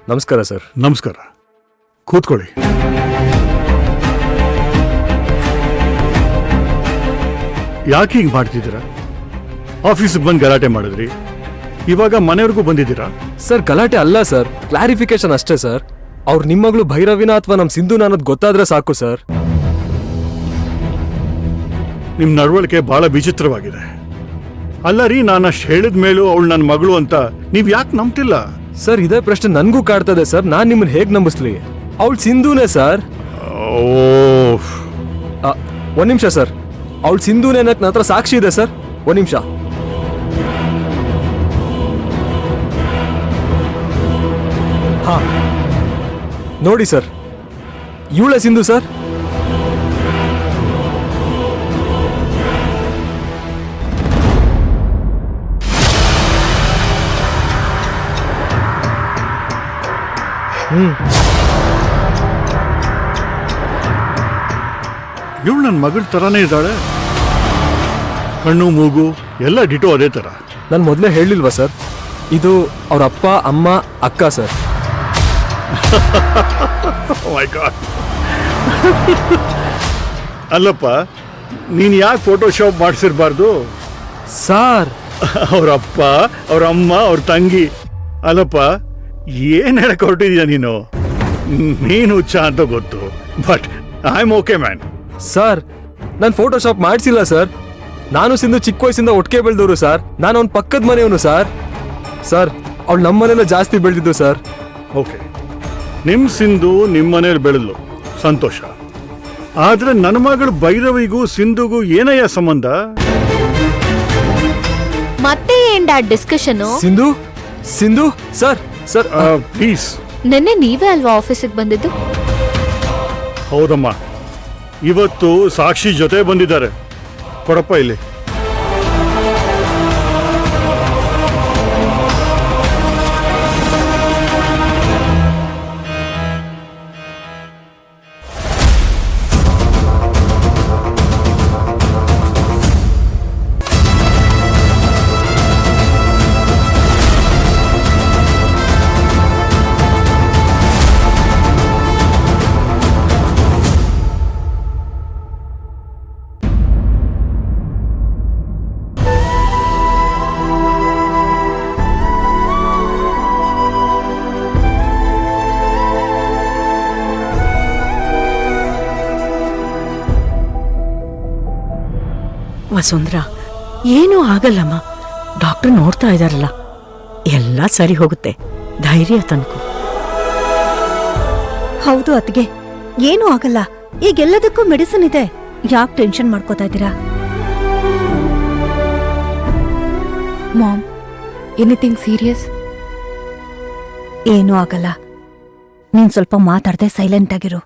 ನಮಸ್ಕಾರ ಸರ್. ನಮಸ್ಕಾರ, ಕೂತ್ಕೊಳ್ಳಿ. ಯಾಕೆ ಹೀಗೆ ಮಾಡ್ತಿದ್ದೀರಾ? ಆಫೀಸಿಗೆ ಬಂದು ಗಲಾಟೆ ಮಾಡಿದ್ರಿ, ಇವಾಗ ಮನೆಯವ್ರಿಗೂ ಬಂದಿದ್ದೀರಾ? ಸರ್ ಗಲಾಟೆ ಅಲ್ಲ ಸರ್, ಕ್ಲಾರಿಫಿಕೇಶನ್ ಅಷ್ಟೇ ಸರ್. ಅವ್ರು ನಿಮ್ಮ ಮಗಳು ಭೈರವಿನ ಅಥವಾ ನಮ್ಮ ಸಿಂಧುನ ಅನ್ನೋದು ಗೊತ್ತಾದ್ರೆ ಸಾಕು ಸರ್. ನಿಮ್ಮ ನಡವಳಿಕೆ ಬಹಳ ವಿಚಿತ್ರವಾಗಿದೆ. ಅಲ್ಲ ರೀ, ನಾನು ಅಷ್ಟು ಹೇಳಿದ ಮೇಲೂ ಅವಳು ನನ್ನ ಮಗಳು ಅಂತ ನೀವು ಯಾಕೆ ನಂಬ್ತಿಲ್ಲ? ಸರ್ ಇದೇ ಪ್ರಶ್ನೆ ನನಗೂ ಕಾಡ್ತದೆ ಸರ್. ನಾನು ನಿಮ್ಮನ್ನ ಹೇಗೆ ನಂಬಿಸ್ಲಿ? ಅವಳು ಸಿಂಧುನೇ ಸರ್. ಒಂದ್ ನಿಮಿಷ ಸರ್, ಅವಳು ಸಿಂಧುನೇ ಅನ್ನಕ್ಕೆ ನನ್ನ ಹತ್ರ ಸಾಕ್ಷಿ ಇದೆ ಸರ್. ಒಂದ್ ನಿಮಿಷ. ಹಾ ನೋಡಿ ಸರ್, ಇವಳೆ ಸಿಂಧು ಸರ್. ಇವಳು ನನ್ನ ಮಗಳ ಥರನೇ ಇದ್ದಾಳೆ. ಕಣ್ಣು ಮೂಗು ಎಲ್ಲ ಡಿಟೋ ಅದೇ ಥರ. ನಾನು ಮೊದಲೇ ಹೇಳಿಲ್ವಾ ಸರ್, ಇದು ಅವ್ರ ಅಪ್ಪ ಅಮ್ಮ ಅಕ್ಕ ಸರ್. ಅಲ್ಲಪ್ಪ, ನೀನು ಯಾಕೆ ಫೋಟೋಶಾಪ್ ಮಾಡಿಸಿರ್ಬಾರ್ದು ಸಾರ್? ಅವ್ರಪ್ಪ, ಅವ್ರ ಅಮ್ಮ, ಅವ್ರ ತಂಗಿ. ಅಲ್ಲಪ್ಪ, ಏನ್ ಹೇಳಕ್ ಹೊರಟಿದ್ಯಾ ನೀನು? ನೀನು ಹುಚ್ಚ ಅಂತ ಗೊತ್ತು, but I am okay man. Sir ನಾನು ಫೋಟೋಶಾಪ್ ಮಾಡಿಸಿಲ್ಲ ಸರ್. ನಾನು ಸಿಂಧು ಚಿಕ್ಕ ವಯಸ್ಸಿಂದ ಒಟ್ಟಿಗೆ ಬೆಳೆದವರು ಸರ್. ನಾನು ಅವ್ನ ಪಕ್ಕದ ಮನೆಯವನು ಸರ್. ಸರ್ ಅವ್ಳು ನಮ್ಮ ಮನೆಯಲ್ಲ ಜಾಸ್ತಿ ಬೆಳೆದಿದ್ದು ಸರ್. ಓಕೆ, ನಿಮ್ ಸಿಂಧು ನಿಮ್ಮ ಮನೇಲಿ ಬೆಳೆದ್ಲು, ಸಂತೋಷ. ಆದ್ರೆ ನನ್ನ ಮಗಳು ಭೈರವಿಗೂ ಸಿಂಧುಗೂ ಏನಯ್ಯ ಸಂಬಂಧ? ಮತ್ತೆ ಏನ್ dad discussion? Sindhu Sindhu sir sir please. ನೆನ್ನೆ ನೀವೇ ಅಲ್ವಾ ಆಫೀಸಿಗೆ ಬಂದಿದ್ದು? ಹೌದಮ್ಮ, ಇವತ್ತು ಸಾಕ್ಷಿ ಜೊತೆ ಬಂದಿದ್ದಾರೆ. ಕೊಡಪ್ಪ ಇಲ್ಲಿ. ವಸುಂಧರ, ಏನೂ ಆಗಲ್ಲಮ್ಮ. ಡಾಕ್ಟರ್ ನೋಡ್ತಾ ಇದ್ದಾರಲ್ಲ, ಎಲ್ಲ ಸರಿ ಹೋಗುತ್ತೆ. ಧೈರ್ಯ ತನ್ಕು. ಹೌದು ಅತ್ಗೆ, ಏನೂ ಆಗಲ್ಲ. ಈಗೆಲ್ಲದಕ್ಕೂ ಮೆಡಿಸಿನ್ ಇದೆ. ಯಾಕೆ ಟೆನ್ಷನ್ ಮಾಡ್ಕೋತಾ ಇದ್ದೀರಾ? Mom, anything serious? ಏನೂ ಆಗಲ್ಲ. ನೀನ್ ಸ್ವಲ್ಪ ಮಾತಾಡದೆ ಸೈಲೆಂಟ್ ಆಗಿರು.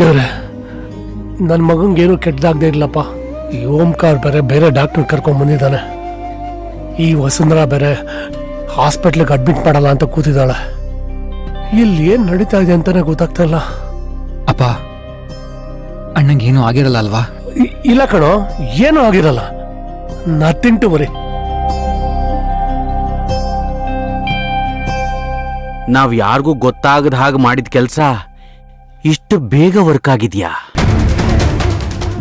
ದೇವ್ರೆ, ನನ್ನ ಮಗಂಗೇನು ಕೆಟ್ಟದಾಗದೇ ಇರ್ಲಪ್ಪ. ಈ ಓಂಕಾರ್ ಬೇರೆ ಬೇರೆ ಡಾಕ್ಟರ್ ಕರ್ಕೊಂಡ್ ಬಂದಿದ್ದಾನೆ. ಈ ವಸುಂಧರಾ ಬೇರೆ ಹಾಸ್ಪಿಟ್ಲಿಗೆ ಅಡ್ಮಿಟ್ ಮಾಡಲ್ಲ ಅಂತ ಕೂತಿದ್ದಾಳೆ. ಇಲ್ಲಿ ಏನ್ ನಡೀತಾ ಇದೆ ಅಂತಾನೆ ಗೊತ್ತಾಗ್ತಾ ಇಲ್ಲ. ಅಪ್ಪ, ಅಣ್ಣಂಗೇನು ಆಗಿರಲ್ಲ ಅಲ್ವಾ? ಇಲ್ಲ ಕಣೋ, ಏನೂ ಆಗಿರಲ್ಲ. Nothing to worry. ನಾವ್ ಯಾರಿಗೂ ಗೊತ್ತಾಗದ ಹಾಗೆ ಮಾಡಿದ ಕೆಲಸ ಇಷ್ಟು ಬೇಗ ವರ್ಕ್ ಆಗಿದ್ಯಾ?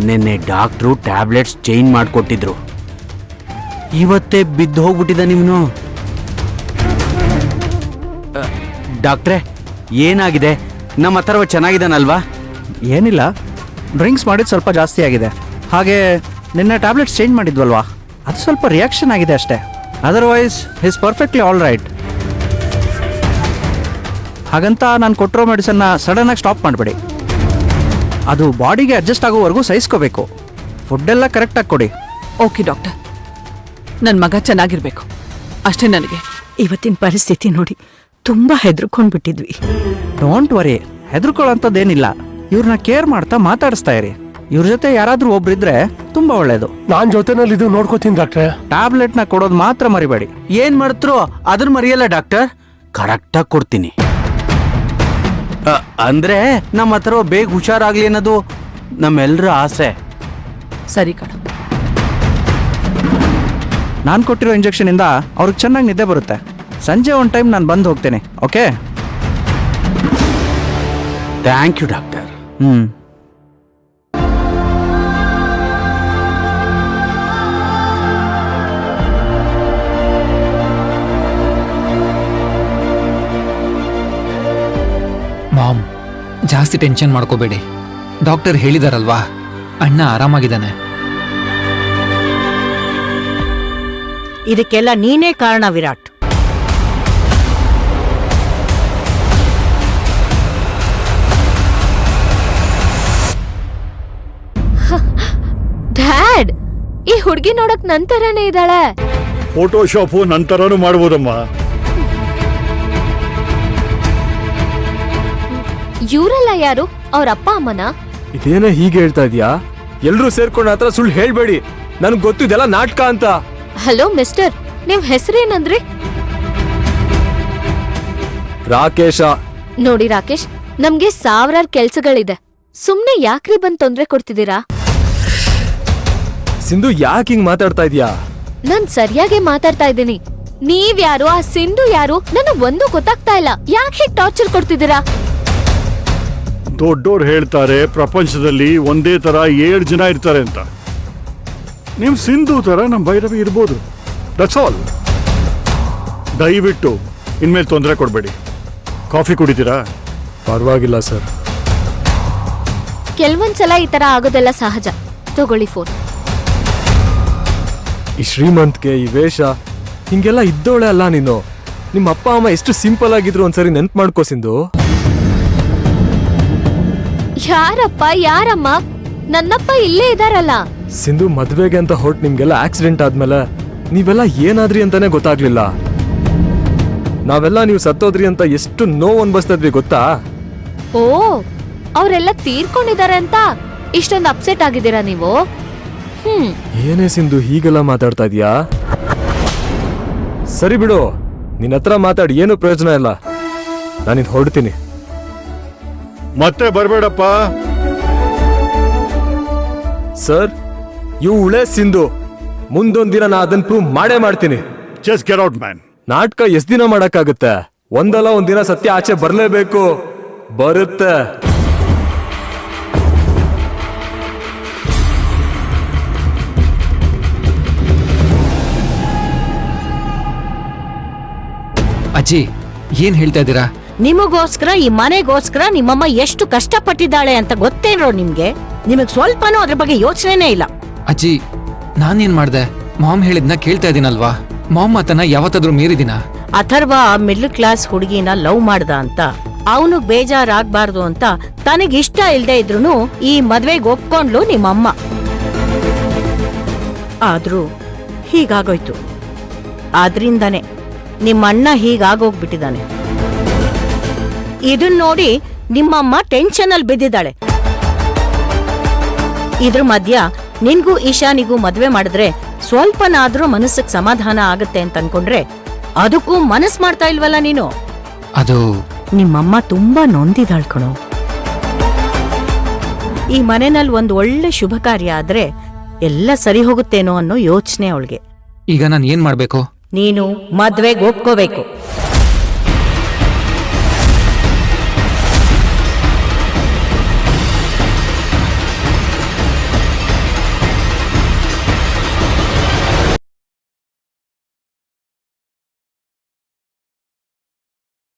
ನಿನ್ನೆ ಡಾಕ್ಟ್ರು ಟ್ಯಾಬ್ಲೆಟ್ಸ್ ಚೇಂಜ್ ಮಾಡಿಕೊಟ್ಟಿದ್ರು, ಇವತ್ತೇ ಬಿದ್ದು ಹೋಗ್ಬಿಟ್ಟಿದ ನಿಮ್ನು. ಡಾಕ್ಟ್ರೆ, ಏನಾಗಿದೆ? ನಮ್ಮ ಅಥರ್ವ ಚೆನ್ನಾಗಿದ್ದಾನಲ್ವಾ? ಏನಿಲ್ಲ, ಡ್ರಿಂಕ್ಸ್ ಮಾಡಿದ್ದು ಸ್ವಲ್ಪ ಜಾಸ್ತಿ ಆಗಿದೆ. ಹಾಗೆ ನಿನ್ನೆ ಟ್ಯಾಬ್ಲೆಟ್ಸ್ ಚೇಂಜ್ ಮಾಡಿದ್ವಲ್ವಾ, ಅದು ಸ್ವಲ್ಪ ರಿಯಾಕ್ಷನ್ ಆಗಿದೆ ಅಷ್ಟೇ. Otherwise is perfectly all right. ಹಾಗಂತ ನಾನು ಕೊಟ್ಟಿರೋ ಮೆಡಿಸನ್ನ ಸಡನ್ನಾಗಿ ಸ್ಟಾಪ್ ಮಾಡಬೇಡಿ. ಅದು ಬಾಡಿಗೆ ಅಡ್ಜಸ್ಟ್ ಆಗೋವರೆಗೂ ಸಹಿಸ್ಕೋಬೇಕು. ಫುಡ್ಡೆಲ್ಲ ಕರೆಕ್ಟಾಗಿ ಕೊಡಿ. ಓಕೆ ಡಾಕ್ಟರ್, ನನ್ನ ಮಗ ಚೆನ್ನಾಗಿರ್ಬೇಕು ಅಷ್ಟೇ ನನಗೆ. ಇವತ್ತಿನ ಪರಿಸ್ಥಿತಿ ನೋಡಿ ತುಂಬಾ ಹೆದರ್ಕೊಂಡ್ಬಿಟ್ಟಿದ್ವಿ. Don't worry, ಹೆದರ್ಕೊಳ್ಳೋಂಥದ್ದೇನಿಲ್ಲ. ಇವ್ರನ್ನ ಕೇರ್ ಮಾಡ್ತಾ ಮಾತಾಡಿಸ್ತಾ ಇರಿ. ಇವ್ರ ಜೊತೆ ಯಾರಾದ್ರೂ ಒಬ್ರಿದ್ರೆ ತುಂಬಾ ಒಳ್ಳೇದು. ನಾನ್ ಜೊತೆನಲ್ಲಿ ಇದು ನೋಡ್ಕೋತೀನಿ ಡಾಕ್ಟ್ರೆ. ಟ್ಯಾಬ್ಲೆಟ್ನ ಕೊಡೋದು ಮಾತ್ರ ಮರಿಬೇಡಿ. ಏನ್ ಮಾಡ್ತ್ರೋ ಅದನ್ನ ಮರೆಯಲ್ಲ ಡಾಕ್ಟರ್, ಕರೆಕ್ಟಾಗಿ ಕೊಡ್ತೀನಿ. ಅಂದ್ರೆ ನಮ್ಮ ಹತ್ರ ಬೇಗ ಹುಷಾರಾಗ್ಲಿ ಅನ್ನೋದು ನಮ್ಮೆಲ್ಲರ ಆಸೆ. ಸರಿ ಕಣ. ನಾನು ಕೊಟ್ಟಿರೋ ಇಂಜೆಕ್ಷನಿಂದ ಅವ್ರಿಗೆ ಚೆನ್ನಾಗಿ ನಿದ್ದೆ ಬರುತ್ತೆ. ಸಂಜೆ ಒಂದು ಟೈಮ್ ನಾನು ಬಂದು ಹೋಗ್ತೇನೆ. Okay? Thank you doctor. Mom, ಜಾಸ್ತಿ ಟೆನ್ಷನ್ ಮಾಡ್ಕೋಬೇಡಿ. ಡಾಕ್ಟರ್ ಹೇಳಿದಾರಲ್ವಾ, ಅಣ್ಣ ಆರಾಮಾಗಿದ್ದಾನೆ. ಇದಕ್ಕೆಲ್ಲ ನೀನೇ ಕಾರಣ ವಿರಾಟ್. ಡ್ಯಾಡ್, ಈ ಹುಡ್ಗಿ ನೋಡಕ್ ನನ್ ತರಾನೇ ಇದ್ದಾಳೆ. ಫೋಟೋಶಾಪು ನಂತರನೂ ಮಾಡ್ಬೋದಮ್ಮ. ಇವರೆಲ್ಲ ಯಾರು? ಅವ್ರ ಅಪ್ಪ ಅಮ್ಮನ? ಇದೇನ ಹೀಗೆ ಹೇಳ್ತಾ ಇದೀಯಾ? ಎಲ್ರೂ ಸೇರ್ಕೊಂಡ ಹತ್ರ ಸುಳ್ಳು ಹೇಳ್ಬೇಡಿ. ನನ್ಗೆ ಗೊತ್ತಿದೆಲ್ಲ ನಾಟಕ ಅಂತ. ಹಲೋ ಮಿಸ್ಟರ್, ನಿಮ್ ಹೆಸರೇನಂದ್ರಿ? ರಾಕೇಶ. ನೋಡಿ ರಾಕೇಶ್, ನಮ್ಗೆ ಸಾವಿರಾರು ಕೆಲ್ಸಗಳಿದೆ. ಸುಮ್ನೆ ಯಾಕ್ರಿ ಬಂದ್ ತೊಂದ್ರೆ ಕೊಡ್ತಿದ್ದೀರಾ? ಸಿಂಧು, ಯಾಕೆ ಹಿಂಗ್ ಮಾತಾಡ್ತಾ ಇದೀಯಾ? ನಾನ್ ಸರಿಯಾಗಿ ಮಾತಾಡ್ತಾ ಇದ್ದೀನಿ. ನೀವ್ಯಾರು, ಆ ಸಿಂಧು ಯಾರು, ನನಗ್ ಒಂದು ಗೊತ್ತಾಗ್ತಾ ಇಲ್ಲ. ಯಾಕೆ ಹೀಗ್ ಟಾರ್ಚರ್ ಕೊಡ್ತಿದ್ದೀರಾ? ದೊಡ್ಡೋರು ಹೇಳ್ತಾರೆ ಪ್ರಪಂಚದಲ್ಲಿ ಒಂದೇ ತರ 7 ಜನ ಇರ್ತಾರೆ ಅಂತ. ನೀವು ಸಿಂಧು ತರ ನಮ್ಮ ಭೈರವಿ ಇರ್ಬೋದು. That's all. ದಯವಿಟ್ಟು ಇನ್ಮೇಲೆ ತೊಂದರೆ ಕೊಡಬೇಡಿ. ಕಾಫಿ ಕುಡಿತೀರಾ? ಪರವಾಗಿಲ್ಲ ಸರ್. ಕೆಲ್ವೊಂದ್ಸಲ ಈ ತರ ಆಗೋದೆಲ್ಲ ಸಹಜ. ತಗೊಳ್ಳಿ ಫೋನ್. ಈ ಶ್ರೀಮಂತ್ಗೆ, ಈ ವೇಷ, ಹಿಂಗೆಲ್ಲ ಇದ್ದೋಳೆ ಅಲ್ಲ ನೀನು. ನಿಮ್ಮ ಅಪ್ಪ ಅಮ್ಮ ಎಷ್ಟು ಸಿಂಪಲ್ ಆಗಿದ್ರು ಒಂದ್ಸರಿ ನೆನ್ಪು ಮಾಡ್ಕೋ ಸಿಂಧು. ಯಾರಪ್ಪ ಯಾರಮ್ಮ? ನನ್ನಪ್ಪ ಇಲ್ಲೇ ಇದಾರಲ್ಲ. ಸಿಂಧು, ಮದ್ವೆಗೆ ಅಂತ ಹೊರಟು ನಿಮ್ಗೆಲ್ಲ ಆಕ್ಸಿಡೆಂಟ್ ಆದ್ಮೇಲೆ ನೀವೆಲ್ಲ ಏನಾದ್ರಿ ಅಂತಾನೆ ಗೊತ್ತಾಗ್ಲಿಲ್ಲ. ನಾವೆಲ್ಲ ನೀವು ಸತ್ತೋದ್ರಿ ಅಂತ ಎಷ್ಟು ನೋವು ಅನ್ಭವಿಸ್ತಿದ್ವಿ ಗೊತ್ತಾ? ಓ, ಅವರೆಲ್ಲ ತೀರ್ಕೊಂಡಿದ್ದಾರೆ ಅಂತ ಇಷ್ಟೊಂದು ಅಪ್ಸೆಟ್ ಆಗಿದ್ದೀರಾ ನೀವು? ಏನೇ ಸಿಂಧು ಹೀಗೆಲ್ಲ ಮಾತಾಡ್ತಾ ಇದೀಯಾ? ಸರಿ ಬಿಡು, ನಿನ್ನ ಹತ್ರ ಮಾತಾಡಿ ಏನು ಪ್ರಯೋಜನ ಇಲ್ಲ. ನಾನಿನ್ ಹೊರಡ್ತೀನಿ. ಮತ್ತೆ ಬರಬೇಡಪ್ಪ. ಸರ್, ಇವು ಉಳೆ ಸಿಂಧು. ಮುಂದೊಂದಿನ ನಾ ಅದನ್ನ ಪ್ರೂವ್ ಮಾಡೇ ಮಾಡ್ತೀನಿ. Just get out man. ನಾಟಕ ಎಷ್ಟ್ ದಿನ ಮಾಡಕ್ಕಾಗುತ್ತೆ? ಒಂದಲ್ಲ ಒಂದಿನ ಸತ್ಯ ಆಚೆ ಬರ್ಲೇಬೇಕು. ಬರುತ್ತೆ. ಅಜ್ಜಿ, ಏನ್ ಹೇಳ್ತಾ ಇದ್ದೀರಾ? ನಿಮಗೋಸ್ಕರ, ಈ ಮನೆಗೋಸ್ಕರ ನಿಮ್ಮಮ್ಮ ಎಷ್ಟು ಕಷ್ಟಪಟ್ಟಿದ್ದಾಳೆ ಅಂತ ಗೊತ್ತೇನೋ ನಿಮ್ಗೆ? ನಿಮಗ್ ಸ್ವಲ್ಪನೂ ಅದ್ರ ಬಗ್ಗೆ ಯೋಚನೆನೇ ಇಲ್ಲ. ಅಜ್ಜಿ, ನಾನೇನ್ ಮಾಡ್ದೆ? ಮಾಮ್ ಹೇಳಿದ್ನ ಕೇಳ್ತಾ ಇದೀನಲ್ವಾ? ಮಾಮ್ ಮಾತನ್ನ ಯಾವತ್ತಾದ್ರೂ ಮೀರಿದಿನ? ಅಥರ್ವ ಮಿಡ್ಲ್ ಕ್ಲಾಸ್ ಹುಡುಗಿನ ಲವ್ ಮಾಡ್ದ ಅಂತ ಅವನು ಬೇಜಾರಾಗ್ಬಾರ್ದು ಅಂತ ತನಗಿಷ್ಟ ಇಲ್ದೇ ಇದ್ರೂ ಈ ಮದ್ವೆಗೆ ಒಪ್ಕೊಂಡ್ಲು ನಿಮ್ಮಮ್ಮ. ಆದ್ರೂ ಹೀಗಾಗೋಯ್ತು. ಆದ್ರಿಂದಾನೆ ನಿಮ್ಮಣ್ಣ ಹೀಗಾಗೋಗ್ಬಿಟ್ಟಿದ್ದಾನೆ. ಇದನ್ ನೋಡಿ ನಿಮ್ಮಮ್ಮ ಟೆನ್ಷನ್ ಅಲ್ಲಿ ಬಿದ್ದಿದ್ದಾಳೆ. ಇದ್ರ ಮಧ್ಯ ನಿನ್ಗೂ ಈಶಾನಿಗೂ ಮದ್ವೆ ಮಾಡಿದ್ರೆ ಸ್ವಲ್ಪನಾದ್ರೂ ಮನಸ್ಸಿಗೆ ಸಮಾಧಾನ ಆಗತ್ತೆ ಅಂತ ಅನ್ಕೊಂಡ್ರೆ ಅದಕ್ಕೂ ಮನಸ್ ಮಾಡ್ತಾ ಇಲ್ವಲ್ಲ ನೀನು? ಅದು ನಿಮ್ಮಮ್ಮ ತುಂಬಾ ನೊಂದಿದಾಳ್ ಕಣೋ. ಈ ಮನೆಯಲ್ಲಿ ಒಂದ್ ಒಳ್ಳೆ ಶುಭ ಕಾರ್ಯ ಆದ್ರೆ ಎಲ್ಲ ಸರಿ ಹೋಗುತ್ತೇನೋ ಅನ್ನೋ ಯೋಚನೆ ಅವಳಿಗೆ. ಈಗ ನಾನು ಏನ್ ಮಾಡ್ಬೇಕು? ನೀನು ಮದ್ವೆಗೆ ಒಪ್ಕೋಬೇಕು.